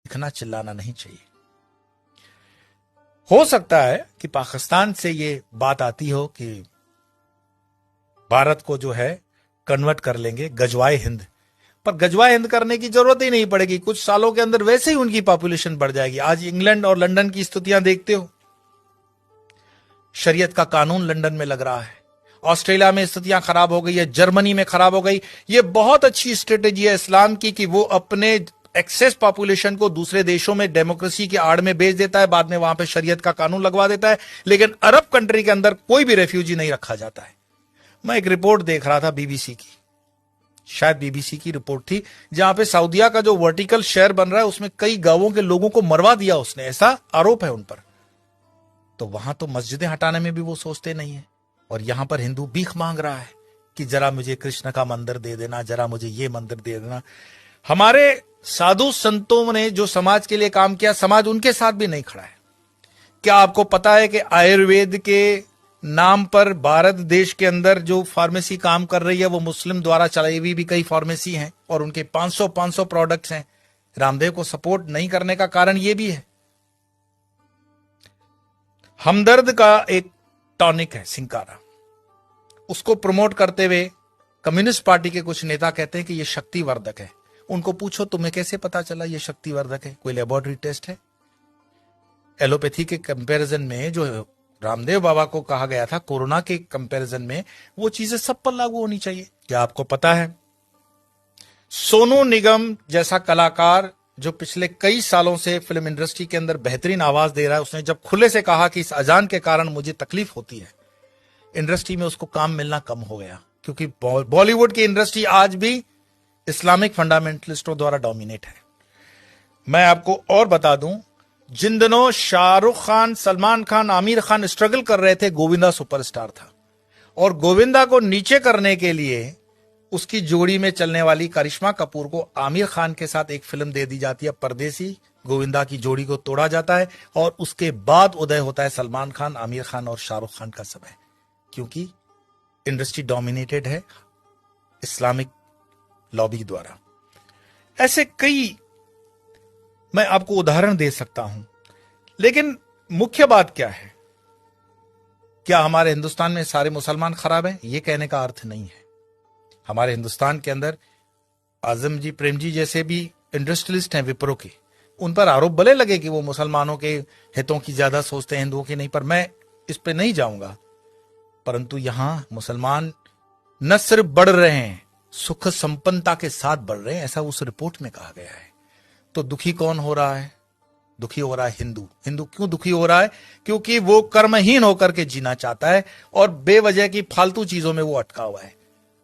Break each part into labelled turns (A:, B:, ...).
A: दिखना चिल्लाना नहीं चाहिए। हो सकता है कि पाकिस्तान से ये बात आती हो कि भारत को जो है कन्वर्ट कर लेंगे गजवाए हिंद, पर गजवाए हिंद करने की जरूरत ही नहीं पड़ेगी। कुछ सालों के अंदर वैसे ही उनकी पॉपुलेशन बढ़ जाएगी। आज इंग्लैंड और लंदन की स्थितियां देखते हो, शरीयत का कानून लंदन में लग रहा है, ऑस्ट्रेलिया में स्थितियां खराब हो गई है, जर्मनी में खराब हो गई। ये बहुत अच्छी स्ट्रेटेजी है इस्लाम की कि वो अपने एक्सेस पॉपुलेशन को दूसरे देशों में डेमोक्रेसी की आड़ में भेज देता है, बाद में वहां पे शरीयत का कानून लगवा देता है, लेकिन अरब कंट्री के अंदर कोई भी रेफ्यूजी नहीं रखा जाता है। मैं एक रिपोर्ट देख रहा था बीबीसी की, शायद बीबीसी की रिपोर्ट थी, जहां पे सऊदिया का जो वर्टिकल शहर बन रहा है उसमें कई गांवों के लोगों को मरवा दिया उसने, ऐसा आरोप है उन पर। तो वहां तो मस्जिदें हटाने में भी वो सोचते नहीं है, और यहां पर हिंदू भीख मांग रहा है कि जरा मुझे कृष्ण का मंदिर दे देना, जरा मुझे ये मंदिर दे देना। हमारे साधु संतों ने जो समाज के लिए काम किया, समाज उनके साथ भी नहीं खड़ा है। क्या आपको पता है कि आयुर्वेद के नाम पर भारत देश के अंदर जो फार्मेसी काम कर रही है वो मुस्लिम द्वारा चलाई हुई भी कई फार्मेसी हैं, और उनके 500 प्रोडक्ट्स हैं। रामदेव को सपोर्ट नहीं करने का कारण यह भी है। हमदर्द का एक टॉनिक है सिंकारा, उसको प्रमोट करते हुए कम्युनिस्ट पार्टी के कुछ नेता कहते हैं कि यह शक्तिवर्धक है। उनको पूछो तुम्हें कैसे पता चला यह शक्तिवर्धक है, कोई लेबोरेटरी टेस्ट है? एलोपैथी के कंपैरिजन में जो रामदेव बाबा को कहा गया था कोरोना के कंपैरिजन में, वो चीजें सब पर लागू होनी चाहिए। क्या आपको पता है सोनू निगम जैसा कलाकार जो पिछले कई सालों से फिल्म इंडस्ट्री के अंदर बेहतरीन आवाज दे रहा है, उसने जब खुले से कहा कि इस अजान के कारण मुझे तकलीफ होती है, इंडस्ट्री में उसको काम मिलना कम हो गया, क्योंकि बॉलीवुड की इंडस्ट्री आज भी इस्लामिक फंडामेंटलिस्टों द्वारा डोमिनेट है। मैं आपको और बता दूं, जिन दिनों शाहरुख खान, सलमान खान, आमिर खान स्ट्रगल कर रहे थे, गोविंदा सुपरस्टार था, और गोविंदा को नीचे करने के लिए उसकी जोड़ी में चलने वाली करिश्मा कपूर को आमिर खान के साथ एक फिल्म दे दी जाती है परदेसी। गोविंदा की जोड़ी को तोड़ा जाता है और उसके बाद उदय होता है सलमान खान, आमिर खान और शाहरुख खान का समय, क्योंकि इंडस्ट्री डोमिनेटेड है इस्लामिक लॉबी द्वारा। ऐसे कई मैं आपको उदाहरण दे सकता हूं, लेकिन मुख्य बात क्या है? क्या हमारे हिंदुस्तान में सारे मुसलमान खराब हैं? यह कहने का अर्थ नहीं है। हमारे हिंदुस्तान के अंदर आजम जी, प्रेम जी जैसे भी इंडस्ट्रियलिस्ट हैं विप्रो के, उन पर आरोप भले लगे कि वो मुसलमानों के हितों की ज्यादा सोचते हैं, हिंदुओं की नहीं, पर मैं इस पे नहीं जाऊंगा। परंतु यहां मुसलमान न सिर्फ बढ़ रहे हैं, सुख संपन्नता के साथ बढ़ रहे हैं, ऐसा उस रिपोर्ट में कहा गया है। तो दुखी कौन हो रहा है? दुखी हो रहा है हिंदू। हिंदू क्यों दुखी हो रहा है? क्योंकि वो कर्महीन होकर के जीना चाहता है और बेवजह की फालतू चीजों में वो अटका हुआ है।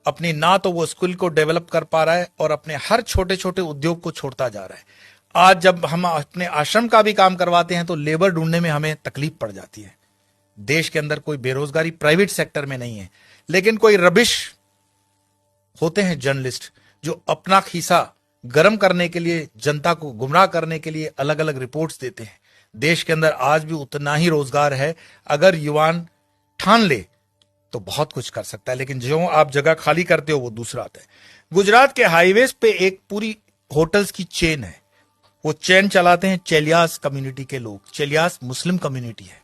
A: अपनी ना तो वो स्किल को डेवलप कर पा रहा है और अपने हर छोटे छोटे उद्योग को छोड़ता जा रहा है। आज जब हम अपने आश्रम का भी काम करवाते हैं तो लेबर ढूंढने में हमें तकलीफ पड़ जाती है। देश के अंदर कोई बेरोजगारी प्राइवेट सेक्टर में नहीं है, लेकिन कोई रबिश होते हैं जर्नलिस्ट जो अपना खीसा गर्म करने के लिए, जनता को गुमराह करने के लिए अलग अलग रिपोर्ट्स देते हैं। देश के अंदर आज भी उतना ही रोजगार है, अगर युवान ठान ले तो बहुत कुछ कर सकता है, लेकिन जो आप जगह खाली करते हो वो दूसरा आता है। गुजरात के हाईवेज पे एक पूरी होटल्स की चेन है, वो चेन चलाते हैं चेलियास कम्युनिटी के लोग। चेलियास मुस्लिम कम्युनिटी है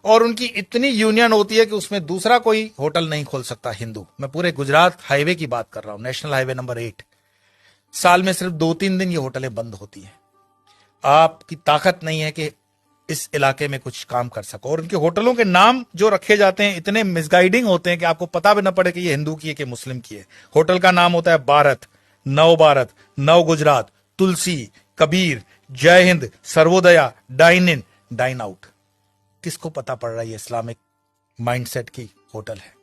A: और उनकी इतनी यूनियन होती है कि उसमें दूसरा कोई होटल नहीं खोल सकता हिंदू। मैं पूरे गुजरात हाईवे की बात कर रहा हूं, नेशनल हाईवे नंबर 8। साल में सिर्फ 2-3 दिन ये होटलें बंद होती हैं। आपकी ताकत नहीं है कि इस इलाके में कुछ काम कर सको, और उनके होटलों के नाम जो रखे जाते हैं इतने मिसगाइडिंग होते हैं कि आपको पता भी न पड़े कि ये हिंदू की है कि मुस्लिम की है। होटल का नाम होता है भारत, नव Gujarat, Tulsi, Kabir, Jai Hind, Sarvodaya, dine in, dine out. किसको पता पड़ रहा है ये इस्लामिक माइंडसेट की होटल है?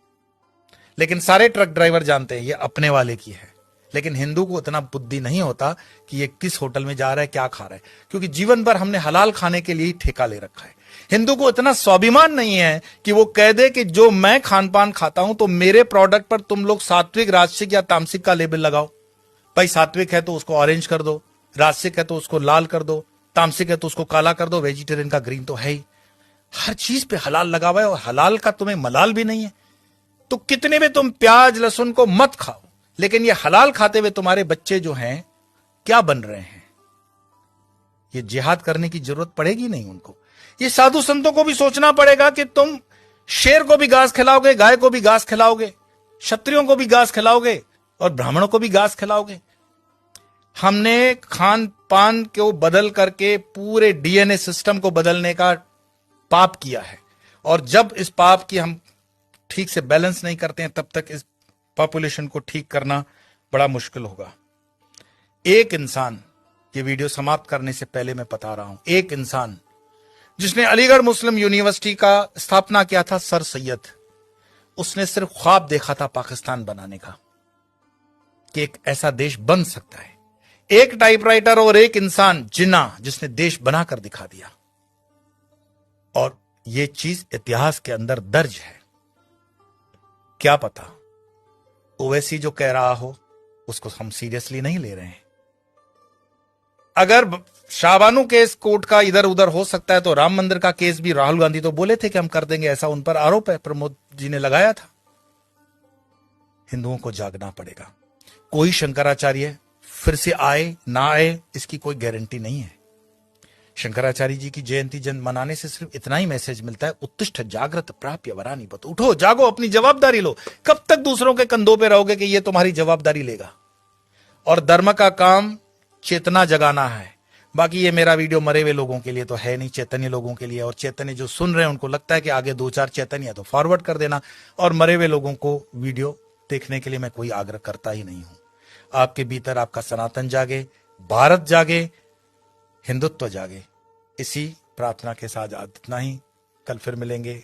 A: लेकिन सारे ट्रक ड्राइवर जानते हैं ये अपने वाले की है। लेकिन हिंदू को इतना बुद्धि नहीं होता कि ये किस होटल में जा रहा है, क्या खा रहा है, क्योंकि जीवन भर हमने हलाल खाने के लिए ही ठेका ले रखा है। हिंदू को इतना स्वाभिमान नहीं है कि वो कह दे कि जो मैं खान पान खाता हूं तो मेरे प्रोडक्ट पर तुम लोग सात्विक, राजसिक या तामसिक का लेबल लगाओ। भाई सात्विक है तो उसको ऑरेंज कर दो, राजसिक है तो उसको लाल कर दो, तामसिक है तो उसको काला कर दो, वेजिटेरियन का ग्रीन तो है ही। हर चीज पे हलाल लगा हुआ है और हलाल का तुम्हें मलाल भी नहीं है। तो कितने भी तुम प्याज लहसुन को मत खाओ, लेकिन ये हलाल खाते हुए तुम्हारे बच्चे जो हैं क्या बन रहे हैं? ये जिहाद करने की जरूरत पड़ेगी नहीं उनको। ये साधु संतों को भी सोचना पड़ेगा कि तुम शेर को भी घास खिलाओगे, गाय को भी घास खिलाओगे, क्षत्रियों को भी घास खिलाओगे और ब्राह्मणों को भी घास खिलाओगे। हमने खान पान को बदल करके पूरे डीएनए सिस्टम को बदलने का पाप किया है, और जब इस पाप की हम ठीक से बैलेंस नहीं करते हैं तब तक इस पॉपुलेशन को ठीक करना बड़ा मुश्किल होगा। एक इंसान, ये वीडियो समाप्त करने से पहले मैं बता रहा हूं, एक इंसान जिसने अलीगढ़ मुस्लिम यूनिवर्सिटी का स्थापना किया था, सर सैयद, उसने सिर्फ ख्वाब देखा था पाकिस्तान बनाने का, कि एक ऐसा देश बन सकता है। एक टाइपराइटर और एक इंसान जिन्ना, जिसने देश बनाकर दिखा दिया, और यह चीज इतिहास के अंदर दर्ज है। क्या पता ओवैसी जो कह रहा हो उसको हम सीरियसली नहीं ले रहे हैं। अगर शाहबानू केस कोर्ट का इधर उधर हो सकता है तो राम मंदिर का केस भी राहुल गांधी तो बोले थे कि हम कर देंगे, ऐसा उन पर आरोप है, प्रमोद जी ने लगाया था। हिंदुओं को जागना पड़ेगा। कोई शंकराचार्य फिर से आए ना आए इसकी कोई गारंटी नहीं है। शंकराचार्य जी की जयंती जन मनाने से सिर्फ इतना ही मैसेज मिलता है, उत्तिष्ठ जागृत प्राप्य वरानी बत, उठो जागो, अपनी जवाबदारी लो। कब तक दूसरों के कंधों पे रहोगे कि ये तुम्हारी जवाबदारी लेगा? और धर्म का काम चेतना जगाना है। बाकी ये मेरा वीडियो मरे हुए लोगों के लिए तो है नहीं, चैतन्य लोगों के लिए। और चैतन्य जो सुन रहे हैं उनको लगता है कि आगे 2-4 चैतन्य है तो फॉरवर्ड कर देना, और मरे हुए लोगों को वीडियो देखने के लिए मैं कोई आग्रह करता ही नहीं हूं। आपके भीतर आपका सनातन जागे, भारत जागे, हिंदुत्व जागे। इसी प्रार्थना के साथ इतना ही, कल फिर मिलेंगे।